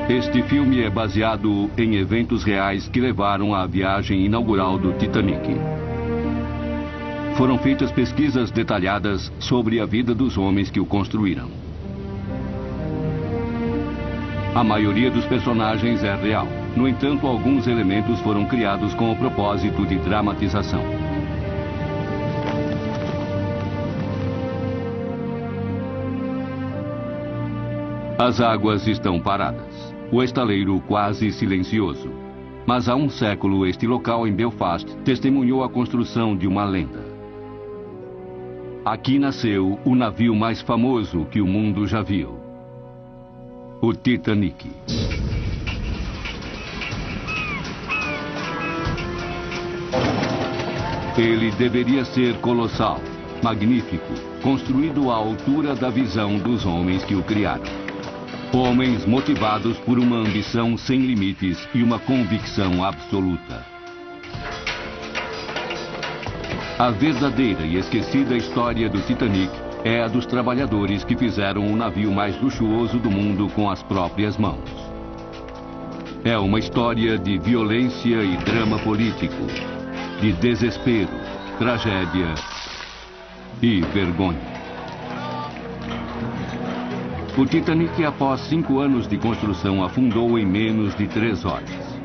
Este filme é baseado em eventos reais que levaram à viagem inaugural do Titanic. Foram feitas pesquisas detalhadas sobre a vida dos homens que o construíram. A maioria dos personagens é real. No entanto, alguns elementos foram criados com o propósito de dramatização. As águas estão paradas. O estaleiro quase silencioso. Mas há um século, este local em Belfast testemunhou a construção de uma lenda. Aqui nasceu o navio mais famoso que o mundo já viu. O Titanic. Ele deveria ser colossal, magnífico, construído à altura da visão dos homens que o criaram. Homens motivados por uma ambição sem limites e uma convicção absoluta. A verdadeira e esquecida história do Titanic é a dos trabalhadores que fizeram o navio mais luxuoso do mundo com as próprias mãos. É uma história de violência e drama político, de desespero, tragédia e vergonha. O Titanic, após 5 anos de construção, afundou em menos de 3 horas.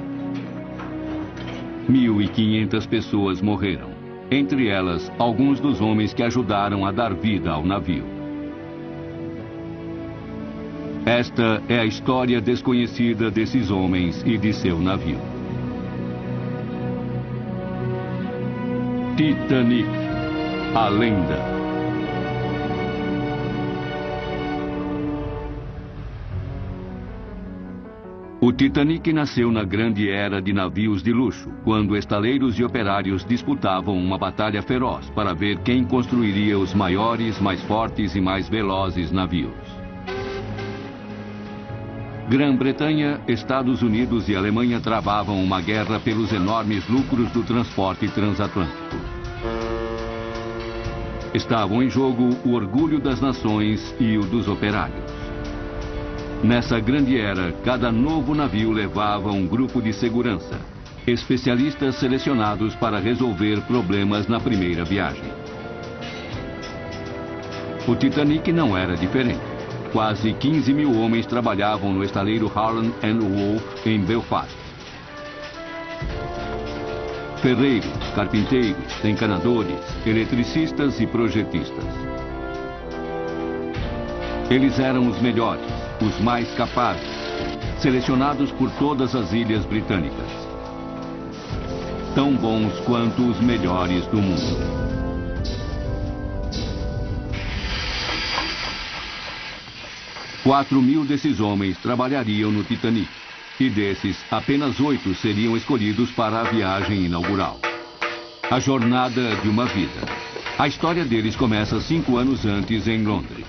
1.500 pessoas morreram. Entre elas, alguns dos homens que ajudaram a dar vida ao navio. Esta é a história desconhecida desses homens e de seu navio. Titanic, a lenda. O Titanic nasceu na grande era de navios de luxo, quando estaleiros e operários disputavam uma batalha feroz para ver quem construiria os maiores, mais fortes e mais velozes navios. Grã-Bretanha, Estados Unidos e Alemanha travavam uma guerra pelos enormes lucros do transporte transatlântico. Estavam em jogo o orgulho das nações e o dos operários. Nessa grande era, cada novo navio levava um grupo de segurança, especialistas selecionados para resolver problemas na primeira viagem. O Titanic não era diferente. Quase 15.000 homens trabalhavam no estaleiro Harland & Wolff em Belfast. Ferreiros, carpinteiros, encanadores, eletricistas e projetistas. Eles eram os melhores, os mais capazes, selecionados por todas as ilhas britânicas. Tão bons quanto os melhores do mundo. $4.000 desses homens trabalhariam no Titanic, e desses, apenas 8 seriam escolhidos para a viagem inaugural. A jornada de uma vida. A história deles começa 5 anos antes em Londres.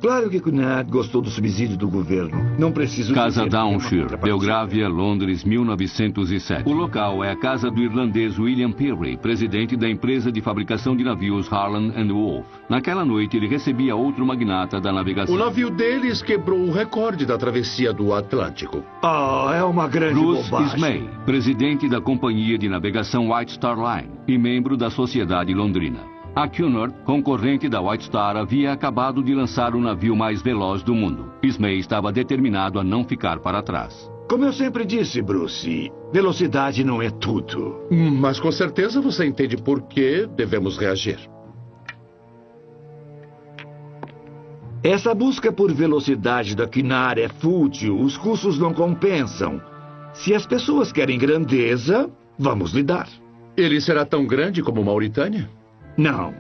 Claro que Cunard gostou do subsídio do governo. Não preciso Casa Downshire, Belgravia, Londres, 1907. O local é a casa do irlandês William Peary, presidente da empresa de fabricação de navios Harland & Wolff. Naquela noite, ele recebia outro magnata da navegação. O navio deles quebrou o recorde da travessia do Atlântico. É uma grande Bruce bobagem. Ismay, presidente da companhia de navegação White Star Line e membro da Sociedade Londrina. A Cunard, concorrente da White Star, havia acabado de lançar o navio mais veloz do mundo. Ismay estava determinado a não ficar para trás. Como eu sempre disse, Bruce, velocidade não é tudo. Mas com certeza você entende por que devemos reagir. Essa busca por velocidade da Cunard é fútil, os custos não compensam. Se as pessoas querem grandeza, vamos lidar. Ele será tão grande como Mauritânia? Não.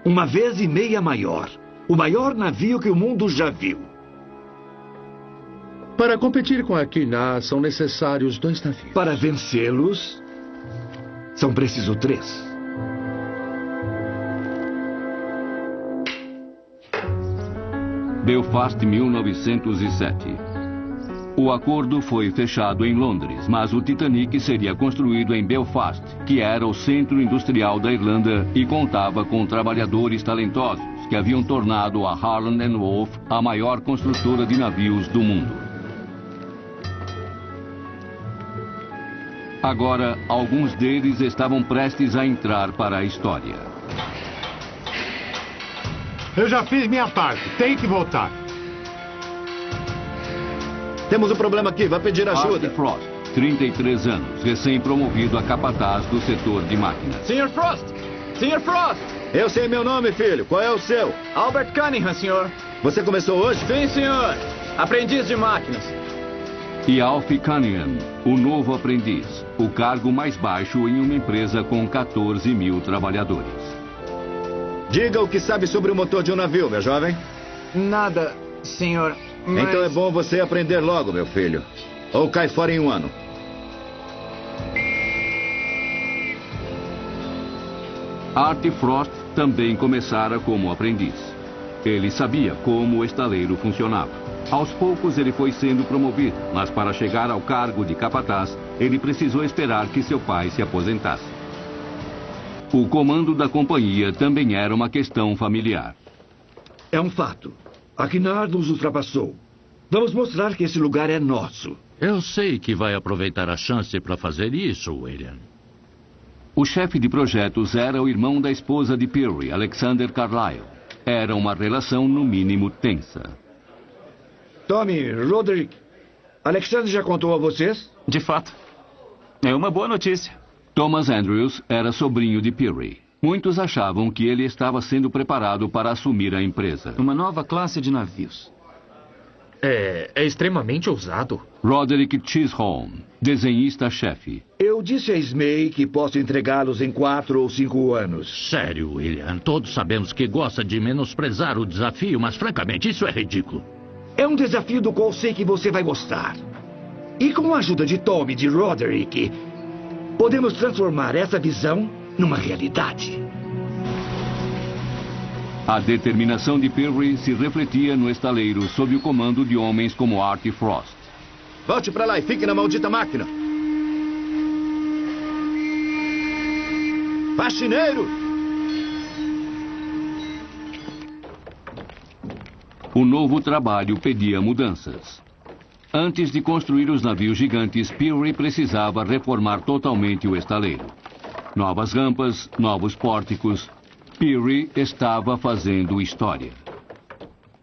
1,5 vezes maior. O maior navio que o mundo já viu. Para competir com a Cunard, são necessários 2 navios. Para vencê-los, são precisos 3. Belfast, 1907. O acordo foi fechado em Londres, mas o Titanic seria construído em Belfast, que era o centro industrial da Irlanda e contava com trabalhadores talentosos que haviam tornado a Harland & Wolff a maior construtora de navios do mundo. Agora, alguns deles estavam prestes a entrar para a história. Eu já fiz minha parte. Tem que voltar. Temos um problema aqui. Vai pedir ajuda. Artie Frost, 33 anos, recém-promovido a capataz do setor de máquinas. Sr. Frost! Sr. Frost! Eu sei meu nome, filho. Qual é o seu? Albert Cunningham, senhor. Você começou hoje? Sim, senhor. Aprendiz de máquinas. E Alfie Cunningham, o novo aprendiz, o cargo mais baixo em uma empresa com 14 mil trabalhadores. Diga o que sabe sobre o motor de um navio, meu jovem. Nada, senhor. Mas... Então é bom você aprender logo, meu filho. Ou cai fora em um ano. Artie Frost também começara como aprendiz. Ele sabia como o estaleiro funcionava. Aos poucos ele foi sendo promovido, mas para chegar ao cargo de capataz, ele precisou esperar que seu pai se aposentasse. O comando da companhia também era uma questão familiar. É um fato. A Cunard nos ultrapassou. Vamos mostrar que esse lugar é nosso. Eu sei que vai aproveitar a chance para fazer isso, William. O chefe de projetos era o irmão da esposa de Peary, Alexander Carlyle. Era uma relação no mínimo tensa. Tommy, Roderick, Alexander já contou a vocês? De fato. É uma boa notícia. Thomas Andrews era sobrinho de Peary. Muitos achavam que ele estava sendo preparado para assumir a empresa. Uma nova classe de navios. É extremamente ousado. Roderick Chisholm, desenhista-chefe. Eu disse a Smay que posso entregá-los em 4 ou 5 anos. Sério, William. Todos sabemos que gosta de menosprezar o desafio, mas francamente isso é ridículo. É um desafio do qual sei que você vai gostar. E com a ajuda de Tommy e de Roderick, podemos transformar essa visão numa realidade. A determinação de Peary se refletia no estaleiro sob o comando de homens como Artie Frost. Volte pra lá e fique na maldita máquina. Faxineiro! O novo trabalho pedia mudanças. Antes de construir os navios gigantes, Peary precisava reformar totalmente o estaleiro. Novas rampas, novos pórticos. Peary estava fazendo história.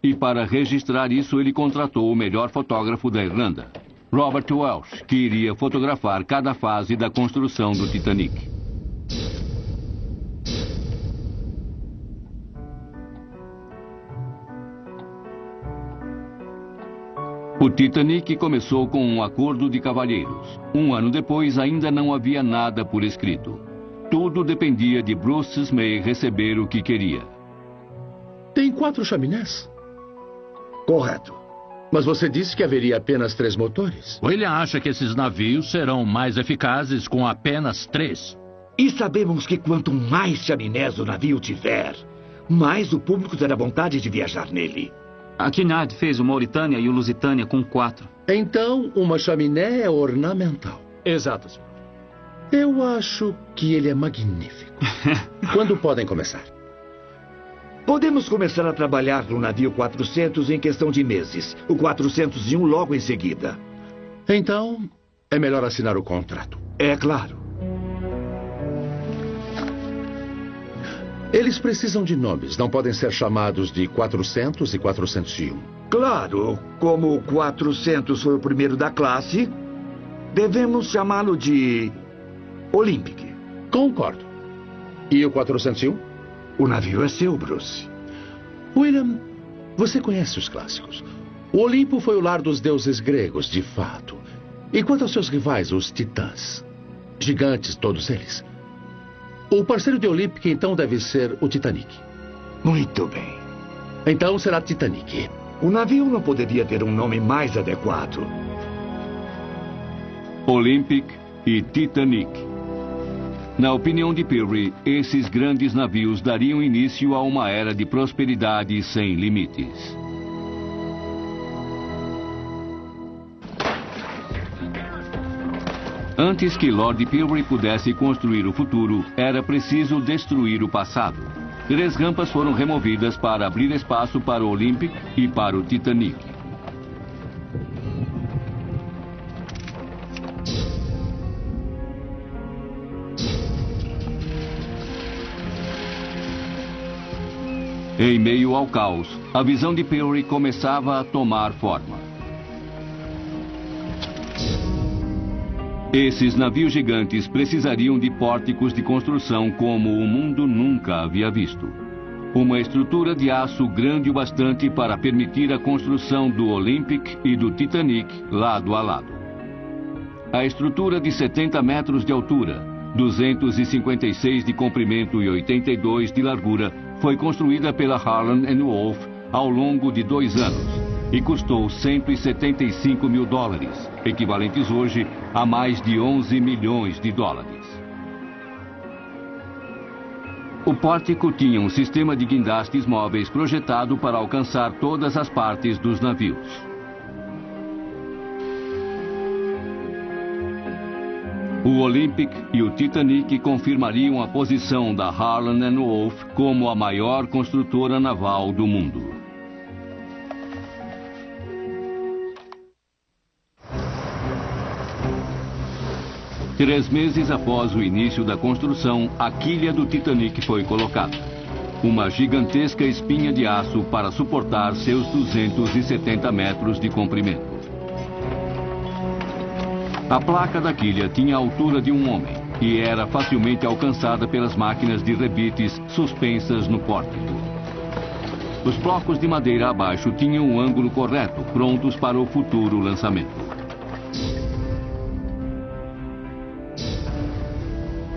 E para registrar isso, ele contratou o melhor fotógrafo da Irlanda, Robert Welsh, que iria fotografar cada fase da construção do Titanic. O Titanic começou com um acordo de cavalheiros. Um ano depois, ainda não havia nada por escrito. Tudo dependia de Bruce Smay receber o que queria. Tem 4 chaminés. Correto. Mas você disse que haveria apenas 3 motores. William acha que esses navios serão mais eficazes com apenas 3. E sabemos que quanto mais chaminés o navio tiver, mais o público terá vontade de viajar nele. A Cunard fez o Mauritânia e o Lusitânia com 4. Então, uma chaminé é ornamental. Exato, senhor. Eu acho que ele é magnífico. Quando podem começar? Podemos começar a trabalhar no navio 400 em questão de meses. O 401 logo em seguida. Então, é melhor assinar o contrato. É claro. Eles precisam de nomes. Não podem ser chamados de 400 e 401. Claro, como o 400 foi o primeiro da classe, devemos chamá-lo de Olympic. Concordo. E o 401? O navio é seu, Bruce. William, você conhece os clássicos. O Olimpo foi o lar dos deuses gregos, de fato. E quanto aos seus rivais, os titãs? Gigantes, todos eles. O parceiro de Olympic, então, deve ser o Titanic. Muito bem. Então será Titanic. O navio não poderia ter um nome mais adequado. Olympic e Titanic. Na opinião de Peary, esses grandes navios dariam início a uma era de prosperidade sem limites. Antes que Lord Peary pudesse construir o futuro, era preciso destruir o passado. 3 rampas foram removidas para abrir espaço para o Olympic e para o Titanic. Em meio ao caos, a visão de Peary começava a tomar forma. Esses navios gigantes precisariam de pórticos de construção como o mundo nunca havia visto. Uma estrutura de aço grande o bastante para permitir a construção do Olympic e do Titanic lado a lado. A estrutura de 70 metros de altura, 256 de comprimento e 82 de largura, foi construída pela Harland & Wolff ao longo de 2 anos e custou $175 mil, equivalentes hoje a mais de 11 milhões de dólares. O pórtico tinha um sistema de guindastes móveis projetado para alcançar todas as partes dos navios. O Olympic e o Titanic confirmariam a posição da Harland & Wolff como a maior construtora naval do mundo. Três meses após o início da construção, a quilha do Titanic foi colocada. Uma gigantesca espinha de aço para suportar seus 270 metros de comprimento. A placa da quilha tinha a altura de um homem e era facilmente alcançada pelas máquinas de rebites suspensas no pórtico. Os blocos de madeira abaixo tinham o ângulo correto, prontos para o futuro lançamento.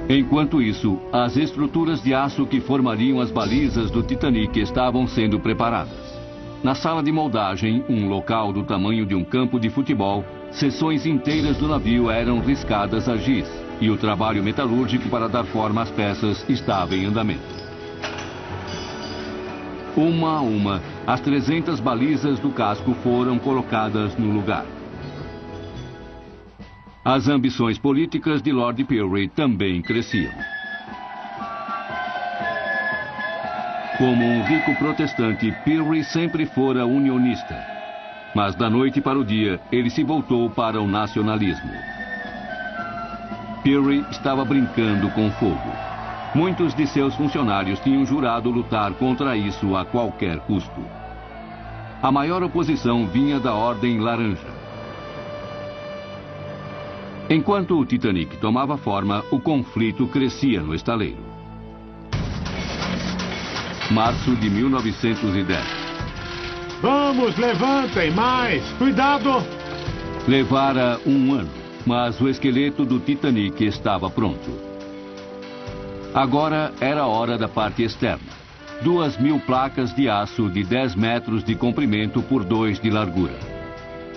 Enquanto isso, as estruturas de aço que formariam as balizas do Titanic estavam sendo preparadas. Na sala de moldagem, um local do tamanho de um campo de futebol, seções inteiras do navio eram riscadas a giz e o trabalho metalúrgico para dar forma às peças estava em andamento. Uma a uma, as 300 balizas do casco foram colocadas no lugar. As ambições políticas de Lord Peary também cresciam. Como um rico protestante, Peary sempre fora unionista. Mas da noite para o dia, ele se voltou para o nacionalismo. Peary estava brincando com fogo. Muitos de seus funcionários tinham jurado lutar contra isso a qualquer custo. A maior oposição vinha da Ordem Laranja. Enquanto o Titanic tomava forma, o conflito crescia no estaleiro. Março de 1910. Vamos, levantem mais! Cuidado! Levara um ano, mas o esqueleto do Titanic estava pronto. Agora era a hora da parte externa. 2.000 placas de aço de 10 metros de comprimento por 2 de largura.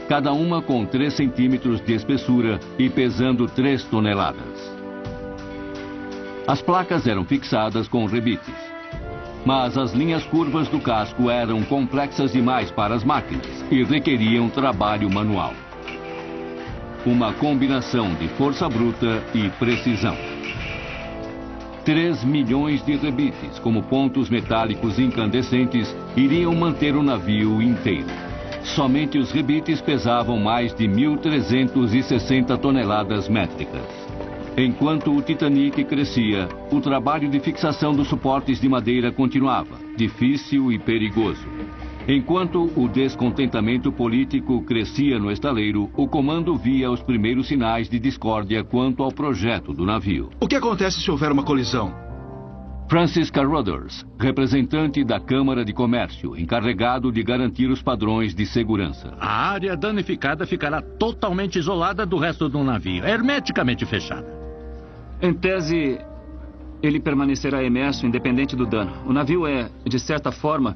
Cada uma com 3 centímetros de espessura e pesando 3 toneladas. As placas eram fixadas com rebites. Mas as linhas curvas do casco eram complexas demais para as máquinas e requeriam trabalho manual. Uma combinação de força bruta e precisão. 3 milhões de rebites, como pontos metálicos incandescentes, iriam manter o navio inteiro. Somente os rebites pesavam mais de 1.360 toneladas métricas. Enquanto o Titanic crescia, o trabalho de fixação dos suportes de madeira continuava, difícil e perigoso. Enquanto o descontentamento político crescia no estaleiro, o comando via os primeiros sinais de discórdia quanto ao projeto do navio. O que acontece se houver uma colisão? Francis Carruthers, representante da Câmara de Comércio, encarregado de garantir os padrões de segurança. A área danificada ficará totalmente isolada do resto do navio, hermeticamente fechada. Em tese, ele permanecerá imerso independente do dano. O navio é, de certa forma,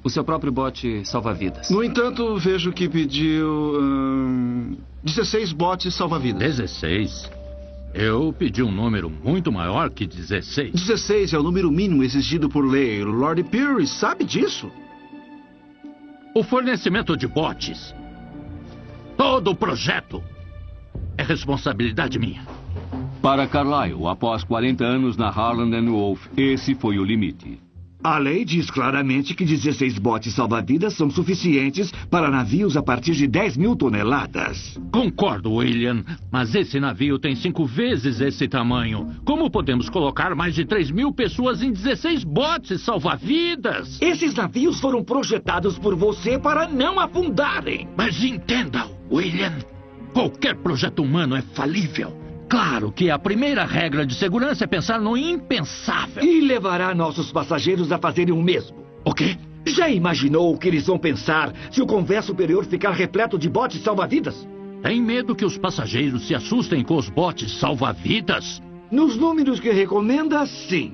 o seu próprio bote salva-vidas. No entanto, vejo que pediu 16 botes salva-vidas. 16? Eu pedi um número muito maior que 16. 16 é o número mínimo exigido por lei. Lord Peary sabe disso. O fornecimento de botes, todo o projeto, é responsabilidade minha. Para Carlyle, após 40 anos na Harland & Wolff, esse foi o limite. A lei diz claramente que 16 botes salva-vidas são suficientes para navios a partir de 10 mil toneladas. Concordo, William, mas esse navio tem 5 vezes esse tamanho. Como podemos colocar mais de 3 mil pessoas em 16 botes salva-vidas? Esses navios foram projetados por você para não afundarem. Mas entenda, William, qualquer projeto humano é falível. Claro que a primeira regra de segurança é pensar no impensável. E levará nossos passageiros a fazerem o mesmo. O quê? Já imaginou o que eles vão pensar se o convés superior ficar repleto de botes salva-vidas? Tem medo que os passageiros se assustem com os botes salva-vidas? Nos números que recomenda, sim.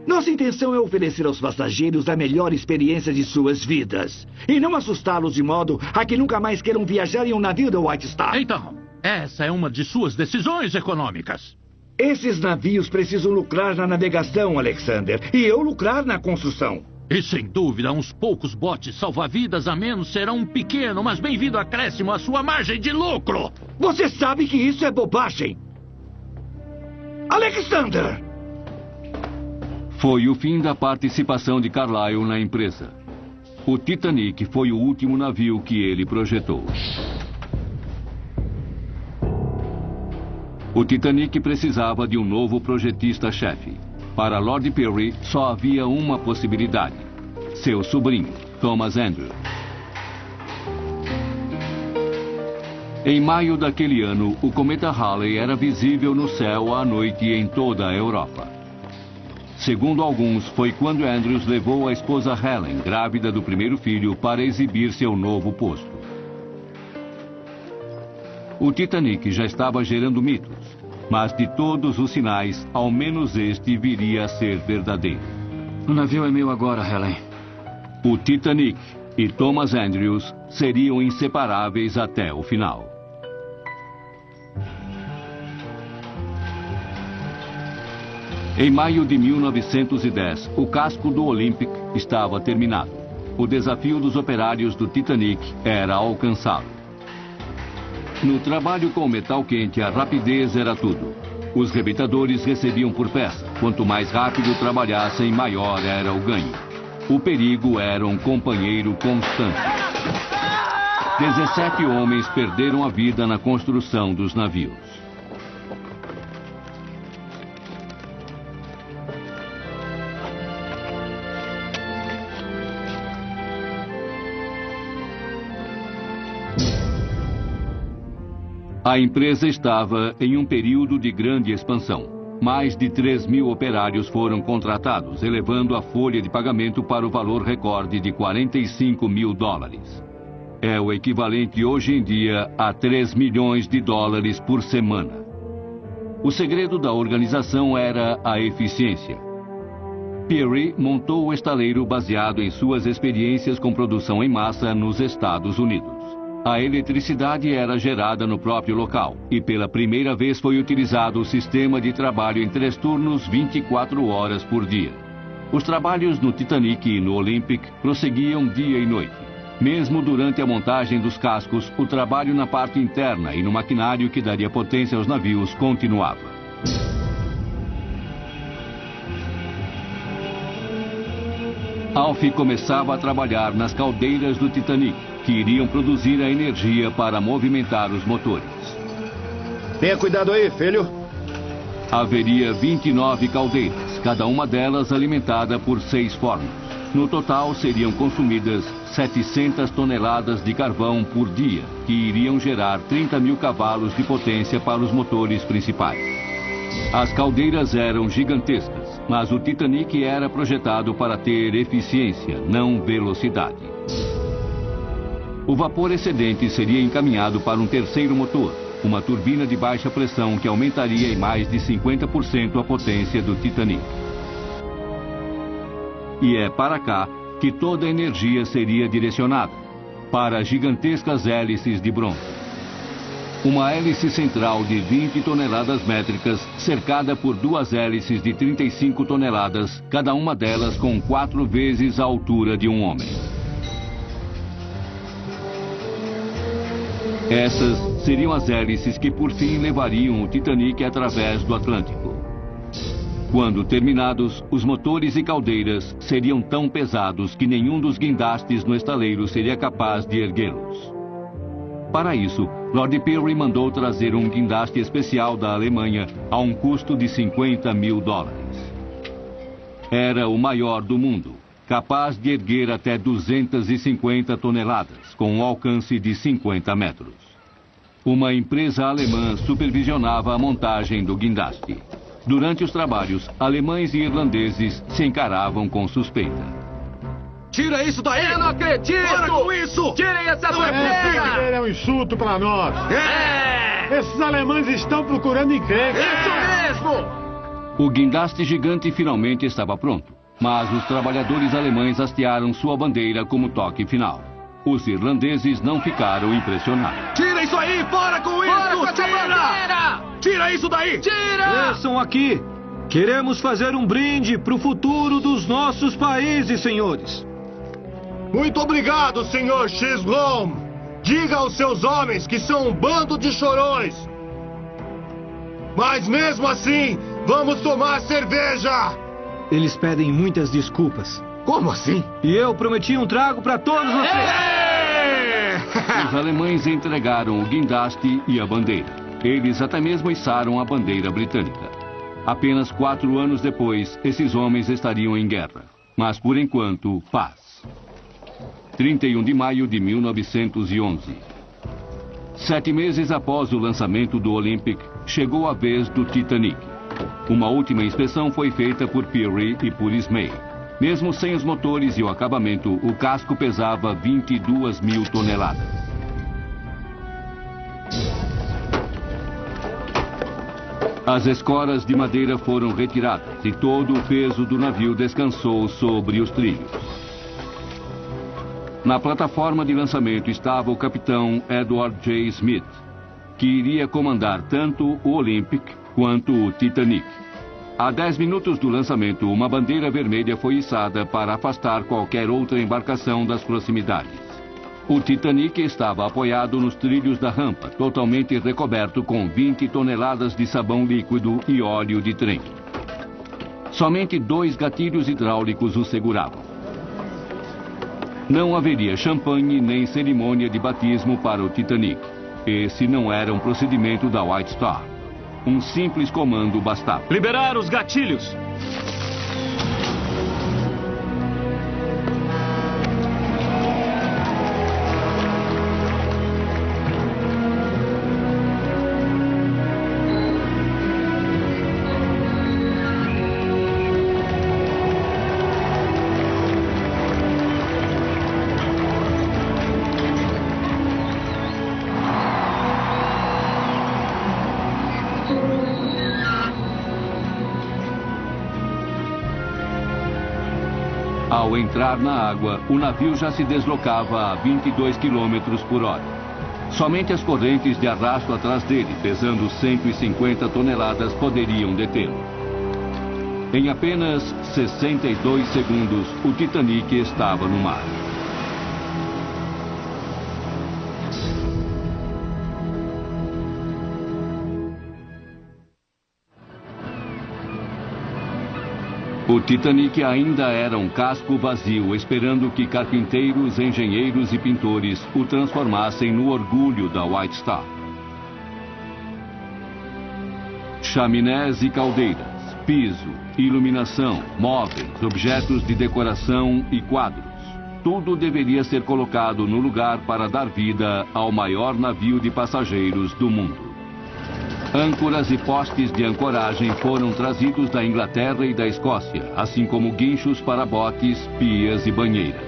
Nossa intenção é oferecer aos passageiros a melhor experiência de suas vidas. E não assustá-los de modo a que nunca mais queiram viajar em um navio da White Star. Então, essa é uma de suas decisões econômicas. Esses navios precisam lucrar na navegação, Alexander. E eu lucrar na construção. E sem dúvida, uns poucos botes salva-vidas a menos serão um pequeno, mas bem-vindo acréscimo à sua margem de lucro. Você sabe que isso é bobagem. Alexander! Foi o fim da participação de Carlyle na empresa. O Titanic foi o último navio que ele projetou. O Titanic precisava de um novo projetista-chefe. Para Lord Peary, só havia uma possibilidade: seu sobrinho, Thomas Andrews. Em maio daquele ano, o cometa Halley era visível no céu à noite em toda a Europa. Segundo alguns, foi quando Andrews levou a esposa Helen, grávida do primeiro filho, para exibir seu novo posto. O Titanic já estava gerando mitos, mas de todos os sinais, ao menos este viria a ser verdadeiro. O navio é meu agora, Helen. O Titanic e Thomas Andrews seriam inseparáveis até o final. Em maio de 1910, o casco do Olympic estava terminado. O desafio dos operários do Titanic era alcançá-lo. No trabalho com metal quente, a rapidez era tudo. Os rebitadores recebiam por peça. Quanto mais rápido trabalhassem, maior era o ganho. O perigo era um companheiro constante. 17 homens perderam a vida na construção dos navios. A empresa estava em um período de grande expansão. Mais de 3 mil operários foram contratados, elevando a folha de pagamento para o valor recorde de $45 mil. É o equivalente hoje em dia a $3 milhões por semana. O segredo da organização era a eficiência. Peary montou o estaleiro baseado em suas experiências com produção em massa nos Estados Unidos. A eletricidade era gerada no próprio local e pela primeira vez foi utilizado o sistema de trabalho em 3 turnos 24 horas por dia. Os trabalhos no Titanic e no Olympic prosseguiam dia e noite. Mesmo durante a montagem dos cascos, o trabalho na parte interna e no maquinário que daria potência aos navios continuava. Alf começava a trabalhar nas caldeiras do Titanic, que iriam produzir a energia para movimentar os motores. Tenha cuidado aí, filho. Haveria 29 caldeiras, cada uma delas alimentada por 6 fornos. No total, seriam consumidas 700 toneladas de carvão por dia, que iriam gerar 30 mil cavalos de potência para os motores principais. As caldeiras eram gigantescas, mas o Titanic era projetado para ter eficiência, não velocidade. O vapor excedente seria encaminhado para um terceiro motor, uma turbina de baixa pressão que aumentaria em mais de 50% a potência do Titanic. E é para cá que toda a energia seria direcionada, para gigantescas hélices de bronze. Uma hélice central de 20 toneladas métricas, cercada por 2 hélices de 35 toneladas, cada uma delas com 4 vezes a altura de um homem. Essas seriam as hélices que por fim levariam o Titanic através do Atlântico. Quando terminados, os motores e caldeiras seriam tão pesados que nenhum dos guindastes no estaleiro seria capaz de erguê-los. Para isso, Lord Pirrie mandou trazer um guindaste especial da Alemanha a um custo de $50 mil. Era o maior do mundo, capaz de erguer até 250 toneladas, com um alcance de 50 metros. Uma empresa alemã supervisionava a montagem do guindaste. Durante os trabalhos, alemães e irlandeses se encaravam com suspeita. Tira isso daí! Eu não acredito! Para com isso! Tirem essa Ele bandeira! é um insulto pra nós. É! Esses alemães estão procurando encrenca. Isso mesmo! O guindaste gigante finalmente estava pronto, mas os trabalhadores alemães hastearam sua bandeira como toque final. Os irlandeses não ficaram impressionados. Tira isso aí! Para com isso! Para com essa bandeira! Tira isso daí! Tira! Desçam aqui! Queremos fazer um brinde pro futuro dos nossos países, senhores! Muito obrigado, senhor Chisholm. Diga aos seus homens que são um bando de chorões. Mas mesmo assim, vamos tomar cerveja. Eles pedem muitas desculpas. Como assim? E eu prometi um trago para todos vocês. Os alemães entregaram o guindaste e a bandeira. Eles até mesmo içaram a bandeira britânica. Apenas 4 anos depois, esses homens estariam em guerra. Mas, por enquanto, paz. 31 de maio de 1911. 7 meses após o lançamento do Olympic, chegou a vez do Titanic. Uma última inspeção foi feita por Pirrie e por Ismay. Mesmo sem os motores e o acabamento, o casco pesava 22 mil toneladas. As escoras de madeira foram retiradas e todo o peso do navio descansou sobre os trilhos. Na plataforma de lançamento estava o capitão Edward J. Smith, que iria comandar tanto o Olympic quanto o Titanic. A 10 minutos do lançamento, uma bandeira vermelha foi içada para afastar qualquer outra embarcação das proximidades. O Titanic estava apoiado nos trilhos da rampa, totalmente recoberto com 20 toneladas de sabão líquido e óleo de trem. Somente 2 gatilhos hidráulicos o seguravam. Não haveria champanhe nem cerimônia de batismo para o Titanic. Esse não era um procedimento da White Star. Um simples comando bastava. Liberar os gatilhos! Ao entrar na água, o navio já se deslocava a 22 km por hora. Somente as correntes de arrasto atrás dele, pesando 150 toneladas, poderiam detê-lo. Em apenas 62 segundos, o Titanic estava no mar. O Titanic ainda era um casco vazio, esperando que carpinteiros, engenheiros e pintores o transformassem no orgulho da White Star. Chaminés e caldeiras, piso, iluminação, móveis, objetos de decoração e quadros. Tudo deveria ser colocado no lugar para dar vida ao maior navio de passageiros do mundo. Âncoras e postes de ancoragem foram trazidos da Inglaterra e da Escócia, assim como guinchos para botes, pias e banheiras.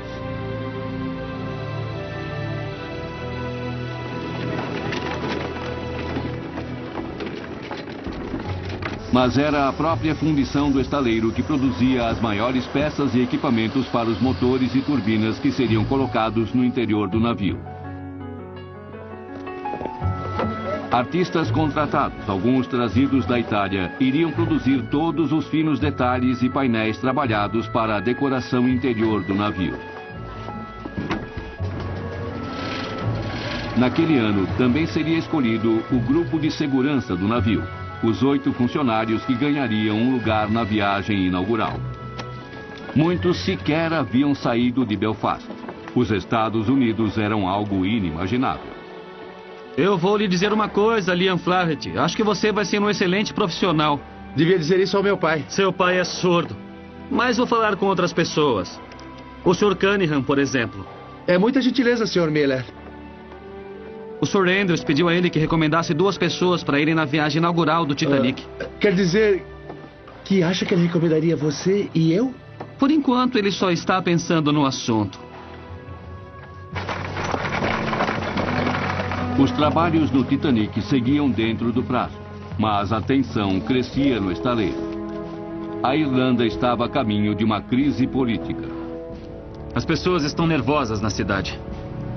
Mas era a própria fundição do estaleiro que produzia as maiores peças e equipamentos para os motores e turbinas que seriam colocados no interior do navio. Artistas contratados, alguns trazidos da Itália, iriam produzir todos os finos detalhes e painéis trabalhados para a decoração interior do navio. Naquele ano, também seria escolhido o grupo de segurança do navio. os 8 funcionários que ganhariam um lugar na viagem inaugural. Muitos sequer haviam saído de Belfast. Os Estados Unidos eram algo inimaginável. Eu vou lhe dizer uma coisa, Liam Flaherty. Acho que você vai ser um excelente profissional. Devia dizer isso ao meu pai. Seu pai é surdo. Mas vou falar com outras pessoas. O Sr. Cunningham, por exemplo. É muita gentileza, Sr. Miller. O Sr. Andrews pediu a ele que recomendasse 2 pessoas para irem na viagem inaugural do Titanic. Quer dizer que acha que ele recomendaria você e eu? Por enquanto, ele só está pensando no assunto. Os trabalhos no Titanic seguiam dentro do prazo, mas a tensão crescia no estaleiro. A Irlanda estava a caminho de uma crise política. As pessoas estão nervosas na cidade.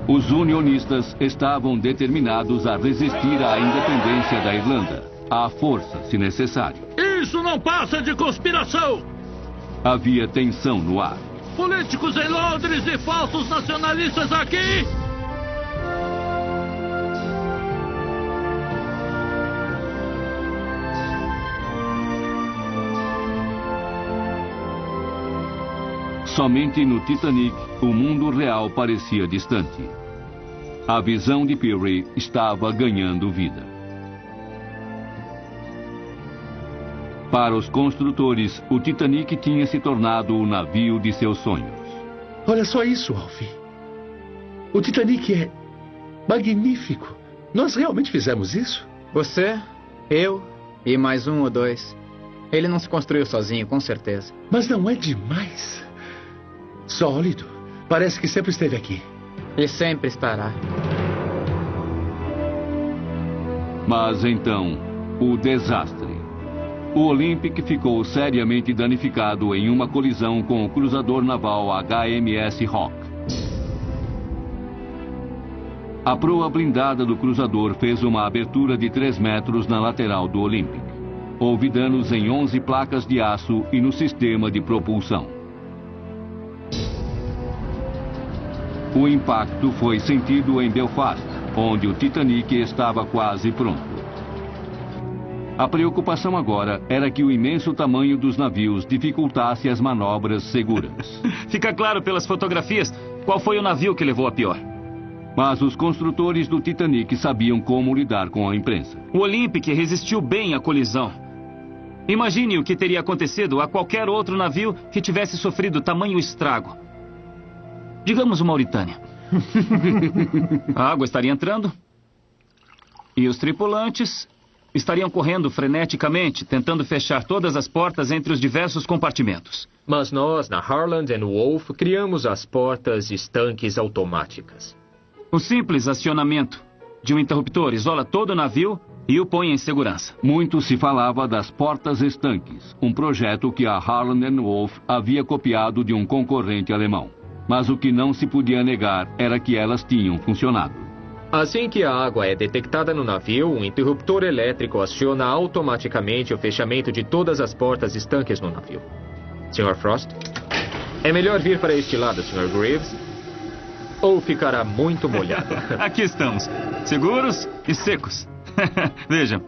Os unionistas estavam determinados a resistir à independência da Irlanda, à força, se necessário. Isso não passa de conspiração! Havia tensão no ar. Políticos em Londres e falsos nacionalistas aqui! Somente no Titanic, o mundo real parecia distante. A visão de Peary estava ganhando vida. Para os construtores, o Titanic tinha se tornado o navio de seus sonhos. Olha só isso, Alf. O Titanic é magnífico. Nós realmente fizemos isso? Você, eu e mais 1 ou 2. Ele não se construiu sozinho, com certeza. Mas não é demais? Sólido. Parece que sempre esteve aqui. E sempre estará. Mas então, o desastre. O Olympic ficou seriamente danificado em uma colisão com o cruzador naval HMS Rock. A proa blindada do cruzador fez uma abertura de 3 metros na lateral do Olympic. Houve danos em 11 placas de aço e no sistema de propulsão. O impacto foi sentido em Belfast, onde o Titanic estava quase pronto. A preocupação agora era que o imenso tamanho dos navios dificultasse as manobras seguras. Fica claro pelas fotografias qual foi o navio que levou a pior. Mas os construtores do Titanic sabiam como lidar com a imprensa. O Olympic resistiu bem à colisão. Imagine o que teria acontecido a qualquer outro navio que tivesse sofrido tamanho estrago. Digamos o Mauritânia. A água estaria entrando e os tripulantes estariam correndo freneticamente, tentando fechar todas as portas entre os diversos compartimentos. Mas nós, na Harland & Wolff, criamos as portas estanques automáticas. O simples acionamento de um interruptor isola todo o navio e o põe em segurança. Muito se falava das portas estanques, um projeto que a Harland & Wolff havia copiado de um concorrente alemão. Mas o que não se podia negar era que elas tinham funcionado. Assim que a água é detectada no navio, um interruptor elétrico aciona automaticamente o fechamento de todas as portas estanques no navio. Sr. Frost, é melhor vir para este lado, Sr. Greaves, ou ficará muito molhado. Aqui estamos, seguros e secos. Vejam.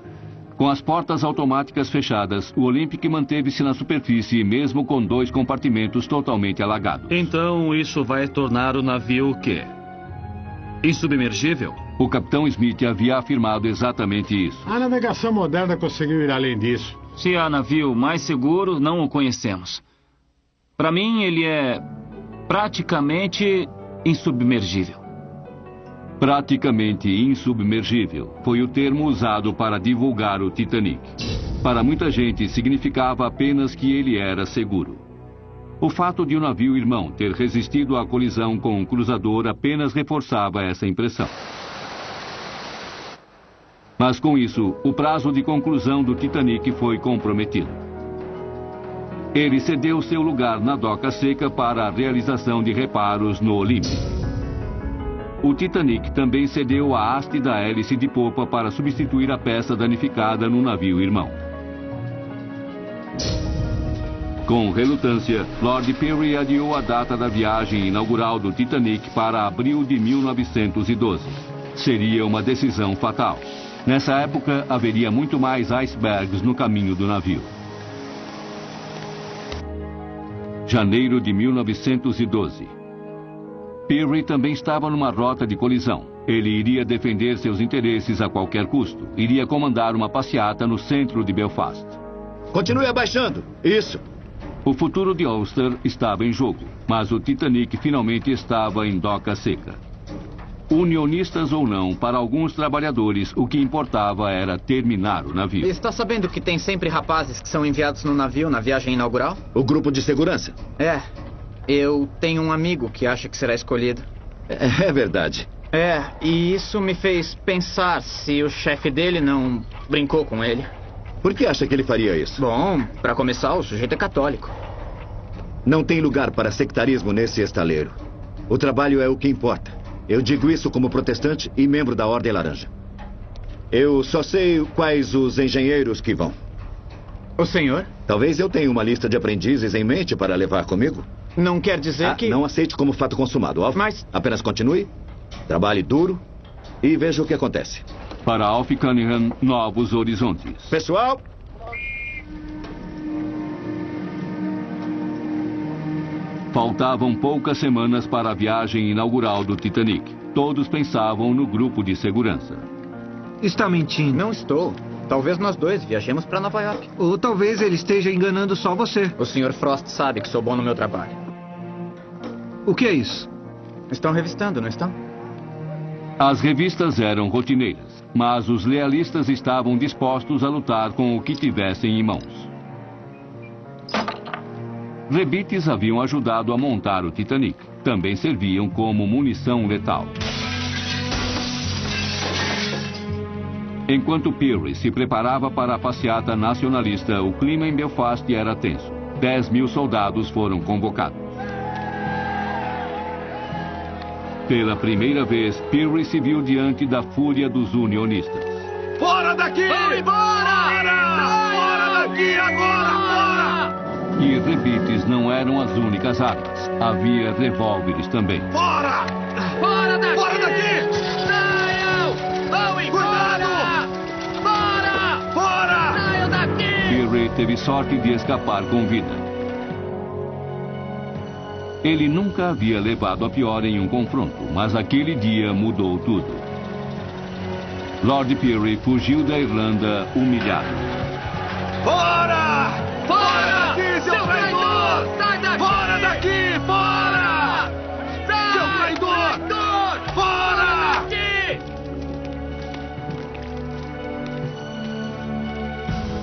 Com as portas automáticas fechadas, o Olympic manteve-se na superfície, mesmo com 2 compartimentos totalmente alagados. Então isso vai tornar o navio o quê? Insubmergível? O capitão Smith havia afirmado exatamente isso. A navegação moderna conseguiu ir além disso. Se há navio mais seguro, não o conhecemos. Para mim, ele é praticamente insubmergível. Praticamente insubmergível foi o termo usado para divulgar o Titanic. Para muita gente, significava apenas que ele era seguro. O fato de o navio irmão ter resistido à colisão com um cruzador apenas reforçava essa impressão. Mas com isso, o prazo de conclusão do Titanic foi comprometido. Ele cedeu seu lugar na doca seca para a realização de reparos no Olympic. O Titanic também cedeu a haste da hélice de popa para substituir a peça danificada no navio irmão. Com relutância, Lord Peary adiou a data da viagem inaugural do Titanic para abril de 1912. Seria uma decisão fatal. Nessa época, haveria muito mais icebergs no caminho do navio. Janeiro de 1912. Peary também estava numa rota de colisão. Ele iria defender seus interesses a qualquer custo. Iria comandar uma passeata no centro de Belfast. Continue abaixando. Isso. O futuro de Ulster estava em jogo, mas o Titanic finalmente estava em doca seca. Unionistas ou não, para alguns trabalhadores, o que importava era terminar o navio. Está sabendo que tem sempre rapazes que são enviados no navio na viagem inaugural? O grupo de segurança? É. Eu tenho um amigo que acha que será escolhido. É verdade. É, e isso me fez pensar se o chefe dele não brincou com ele. Por que acha que ele faria isso? Bom, para começar, o sujeito é católico. Não tem lugar para sectarismo nesse estaleiro. O trabalho é o que importa. Eu digo isso como protestante e membro da Ordem Laranja. Eu só sei quais os engenheiros que vão. O senhor? Talvez eu tenha uma lista de aprendizes em mente para levar comigo. Não quer dizer que... Não aceite como fato consumado, Alf. Mas... Apenas continue, trabalhe duro e veja o que acontece. Para Alf Cunningham, novos horizontes. Pessoal... Faltavam poucas semanas para a viagem inaugural do Titanic. Todos pensavam no grupo de segurança. Está mentindo. Não estou. Talvez nós dois viajemos para Nova York. Ou talvez ele esteja enganando só você. O Sr. Frost sabe que sou bom no meu trabalho. O que é isso? Estão revistando, não estão? As revistas eram rotineiras, mas os lealistas estavam dispostos a lutar com o que tivessem em mãos. Rebites haviam ajudado a montar o Titanic. Também serviam como munição letal. Enquanto Peary se preparava para a passeata nacionalista, o clima em Belfast era tenso. 10.000 soldados foram convocados. Pela primeira vez, Peary se viu diante da fúria dos unionistas. Fora daqui! Vamos embora! Fora daqui agora! Fora! E rebites não eram as únicas armas. Havia revólveres também. Fora! Fora daqui! Fora daqui! Saiam! Vão embora! Fora! Fora! Saiam daqui! Peary teve sorte de escapar com vida. Ele nunca havia levado a pior em um confronto, mas aquele dia mudou tudo. Lord Peary fugiu da Irlanda humilhado. Fora! Fora daqui, seu traidor! Sai daqui! Fora daqui! Fora! Sai, seu traidor! Fora daqui!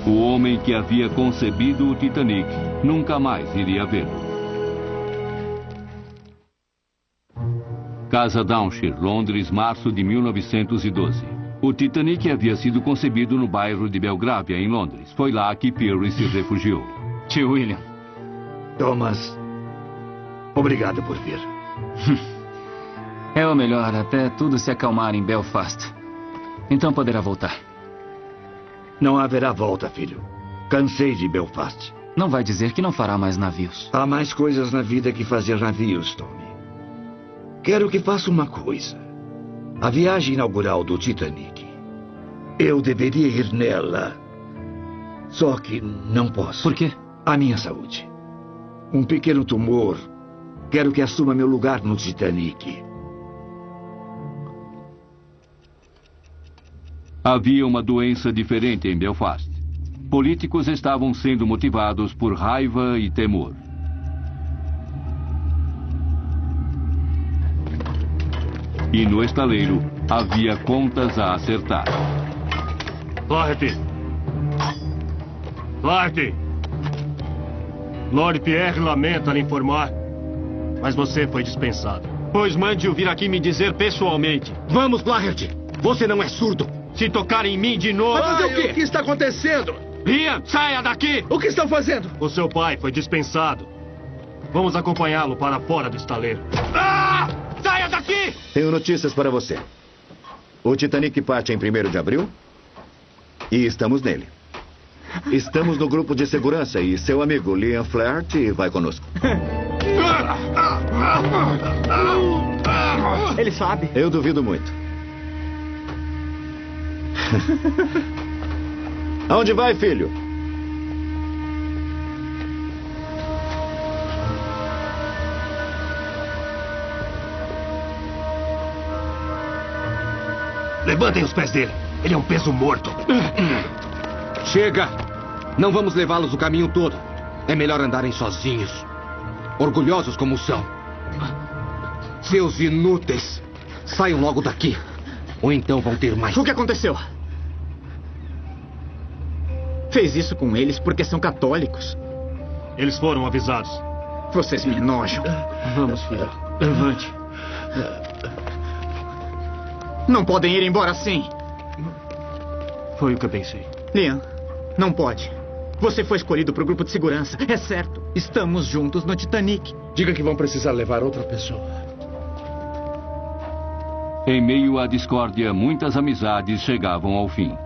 O homem que havia concebido o Titanic nunca mais iria vê-lo. Casa Downshire, Londres, março de 1912. O Titanic havia sido concebido no bairro de Belgravia, em Londres. Foi lá que Peary se refugiou. Tio William. Thomas, obrigado por vir. É o melhor, até tudo se acalmar em Belfast. Então poderá voltar. Não haverá volta, filho. Cansei de Belfast. Não vai dizer que não fará mais navios. Há mais coisas na vida que fazer navios, Tommy. Quero que faça uma coisa. A viagem inaugural do Titanic. Eu deveria ir nela. Só que não posso. Por quê? A minha saúde. Um pequeno tumor. Quero que assuma meu lugar no Titanic. Havia uma doença diferente em Belfast. Políticos estavam sendo motivados por raiva e temor. E no estaleiro havia contas a acertar. Clark! Clark! Lord Pierre lamenta lhe informar, mas você foi dispensado. Pois mande-o vir aqui me dizer pessoalmente. Vamos, Clark! Você não é surdo! Se tocar em mim de novo... Vai fazer o quê? O que está acontecendo? Liam, saia daqui! O que estão fazendo? O seu pai foi dispensado. Vamos acompanhá-lo para fora do estaleiro. Ah! Saia daqui! Tenho notícias para você. O Titanic parte em 1º de abril e estamos nele. Estamos no grupo de segurança e seu amigo Liam Flaherty vai conosco. Ele sabe. Eu duvido muito. Aonde vai, filho? Levantem os pés dele. Ele é um peso morto. Chega! Não vamos levá-los o caminho todo. É melhor andarem sozinhos. Orgulhosos como são. Seus inúteis. Saiam logo daqui. Ou então vão ter mais. O que aconteceu? Fez isso com eles porque são católicos. Eles foram avisados. Vocês me enojam. Vamos, filho. Levante. Não podem ir embora assim. Foi o que eu pensei. Liam, não pode. Você foi escolhido para o grupo de segurança. É certo. Estamos juntos no Titanic. Diga que vão precisar levar outra pessoa. Em meio à discórdia, muitas amizades chegavam ao fim.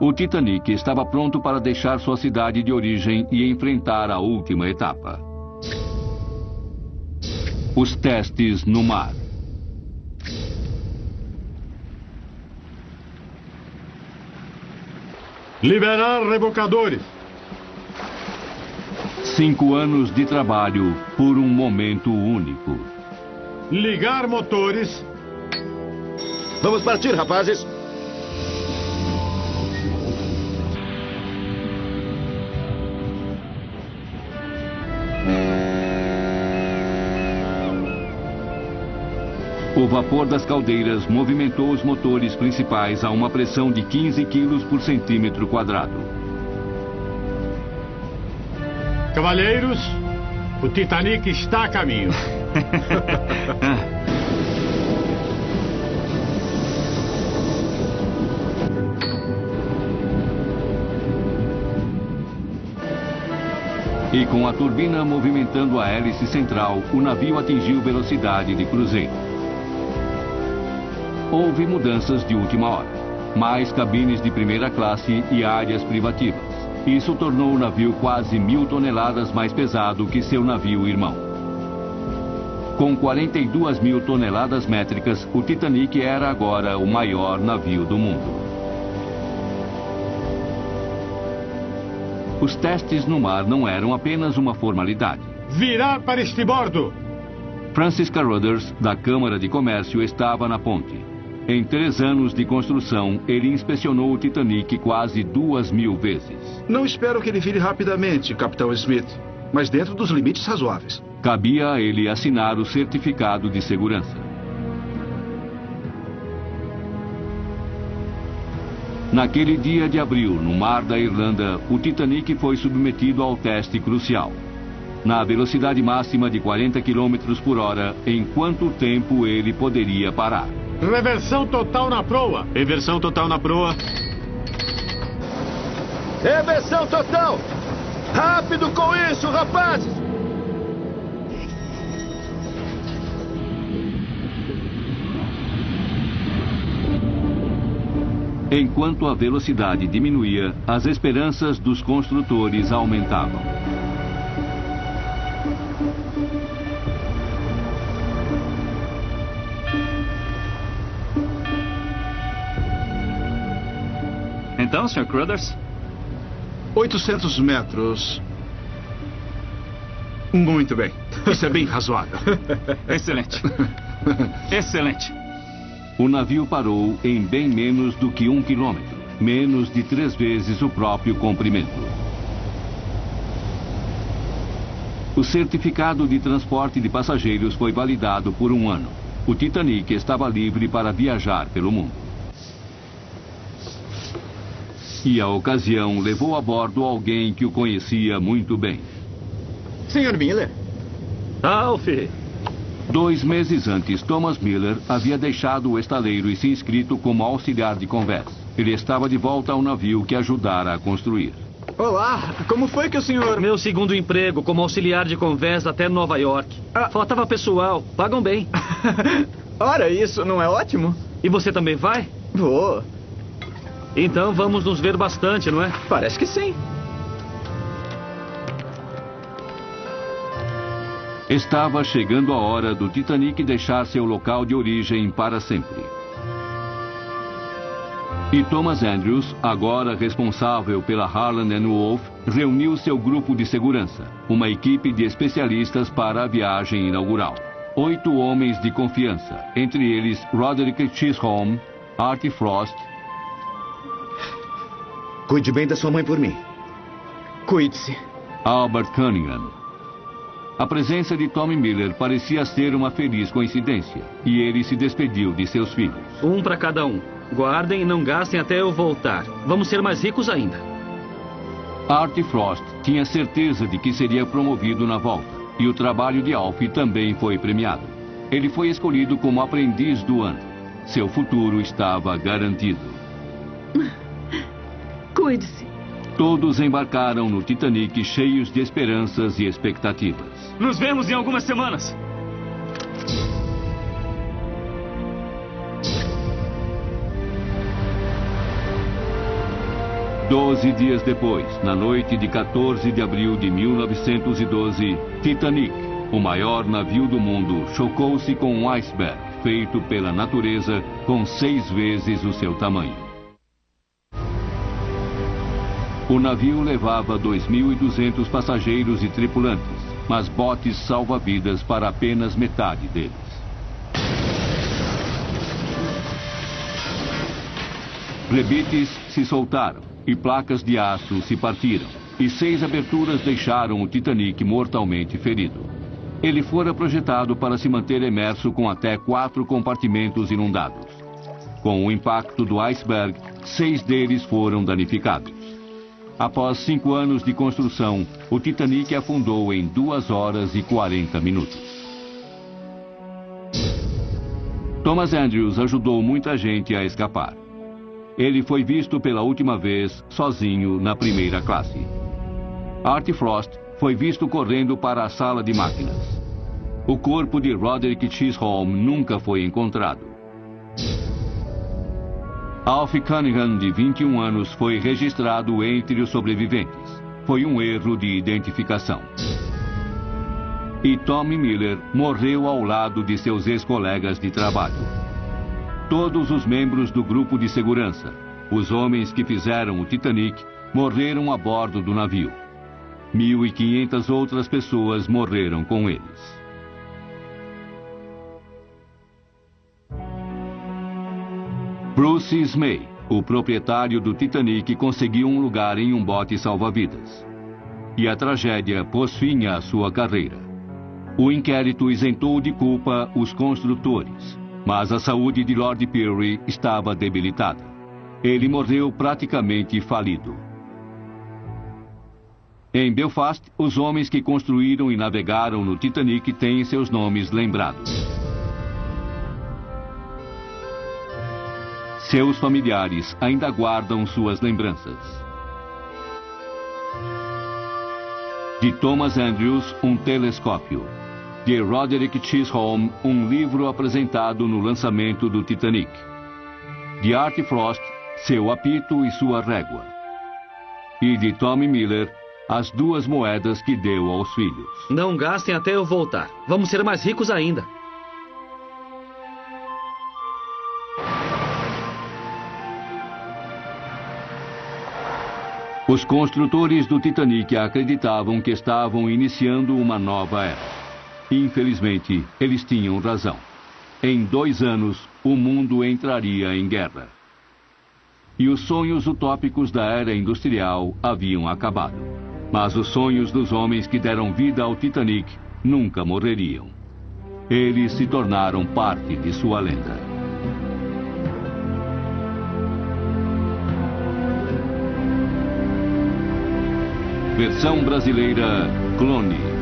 O Titanic estava pronto para deixar sua cidade de origem e enfrentar a última etapa. Os testes no mar. Liberar rebocadores. 5 anos de trabalho por um momento único. Ligar motores. Vamos partir, rapazes. O vapor das caldeiras movimentou os motores principais a uma pressão de 15 quilos por centímetro quadrado. Cavalheiros, o Titanic está a caminho. E com a turbina movimentando a hélice central, o navio atingiu velocidade de cruzeiro. Houve mudanças de última hora. Mais cabines de primeira classe e áreas privativas. Isso tornou o navio quase 1.000 toneladas mais pesado que seu navio irmão. Com 42.000 toneladas métricas, o Titanic era agora o maior navio do mundo. Os testes no mar não eram apenas uma formalidade. Virar para estribordo! Francis Carruthers, da Câmara de Comércio, estava na ponte. Em 3 anos de construção, ele inspecionou o Titanic quase 2.000 vezes. Não espero que ele vire rapidamente, Capitão Smith, mas dentro dos limites razoáveis. Cabia a ele assinar o certificado de segurança. Naquele dia de abril, no mar da Irlanda, o Titanic foi submetido ao teste crucial. Na velocidade máxima de 40 km por hora, em quanto tempo ele poderia parar? Reversão total na proa. Reversão total na proa. Reversão total! Rápido com isso, rapazes! Enquanto a velocidade diminuía, as esperanças dos construtores aumentavam. Então, Sr. Carruthers? 800 metros. Muito bem. Isso é bem razoável. Excelente. Excelente. O navio parou em bem menos do que 1 quilômetro, menos de 3 vezes o próprio comprimento. O certificado de transporte de passageiros foi validado por 1 ano. O Titanic estava livre para viajar pelo mundo. E a ocasião levou a bordo alguém que o conhecia muito bem. Sr. Miller. Alfie. 2 meses antes, Thomas Miller havia deixado o estaleiro e se inscrito como auxiliar de convés. Ele estava de volta ao navio que ajudara a construir. Olá, como foi que o senhor... Meu segundo emprego como auxiliar de convés até Nova York. Faltava pessoal, pagam bem. Ora, isso não é ótimo? E você também vai? Vou. Então vamos nos ver bastante, não é? Parece que sim. Estava chegando a hora do Titanic deixar seu local de origem para sempre. E Thomas Andrews, agora responsável pela Harland & Wolff, reuniu seu grupo de segurança, uma equipe de especialistas para a viagem inaugural. 8 homens de confiança, entre eles Roderick Chisholm, Artie Frost. Cuide bem da sua mãe por mim. Cuide-se. Albert Cunningham. A presença de Tommy Miller parecia ser uma feliz coincidência, e ele se despediu de seus filhos. Um para cada um. Guardem e não gastem até eu voltar. Vamos ser mais ricos ainda. Artie Frost tinha certeza de que seria promovido na volta, e o trabalho de Alf também foi premiado. Ele foi escolhido como aprendiz do ano. Seu futuro estava garantido. Cuide-se. Todos embarcaram no Titanic cheios de esperanças e expectativas. Nos vemos em algumas semanas. Doze dias depois, na noite de 14 de abril de 1912, Titanic, o maior navio do mundo, chocou-se com um iceberg feito pela natureza com 6 vezes o seu tamanho. O navio levava 2.200 passageiros e tripulantes, mas botes salva-vidas para apenas metade deles. Rebites se soltaram e placas de aço se partiram, e 6 aberturas deixaram o Titanic mortalmente ferido. Ele fora projetado para se manter imerso com até 4 compartimentos inundados. Com o impacto do iceberg, 6 deles foram danificados. Após 5 anos de construção, o Titanic afundou em 2 horas e 40 minutos. Thomas Andrews ajudou muita gente a escapar. Ele foi visto pela última vez sozinho na primeira classe. Artie Frost foi visto correndo para a sala de máquinas. O corpo de Roderick Chisholm nunca foi encontrado. Alf Cunningham, de 21 anos, foi registrado entre os sobreviventes. Foi um erro de identificação. E Tommy Miller morreu ao lado de seus ex-colegas de trabalho. Todos os membros do grupo de segurança, os homens que fizeram o Titanic, morreram a bordo do navio. 1.500 outras pessoas morreram com eles. Bruce Ismay, o proprietário do Titanic, conseguiu um lugar em um bote salva-vidas. E a tragédia pôs fim à sua carreira. O inquérito isentou de culpa os construtores, mas a saúde de Lord Peary estava debilitada. Ele morreu praticamente falido. Em Belfast, os homens que construíram e navegaram no Titanic têm seus nomes lembrados. Seus familiares ainda guardam suas lembranças. De Thomas Andrews, um telescópio. De Roderick Chisholm, um livro apresentado no lançamento do Titanic. De Artie Frost, seu apito e sua régua. E de Tommy Miller, as 2 moedas que deu aos filhos. Não gastem até eu voltar. Vamos ser mais ricos ainda. Os construtores do Titanic acreditavam que estavam iniciando uma nova era. Infelizmente, eles tinham razão. Em 2 anos, o mundo entraria em guerra. E os sonhos utópicos da era industrial haviam acabado. Mas os sonhos dos homens que deram vida ao Titanic nunca morreriam. Eles se tornaram parte de sua lenda. Versão brasileira, Clone.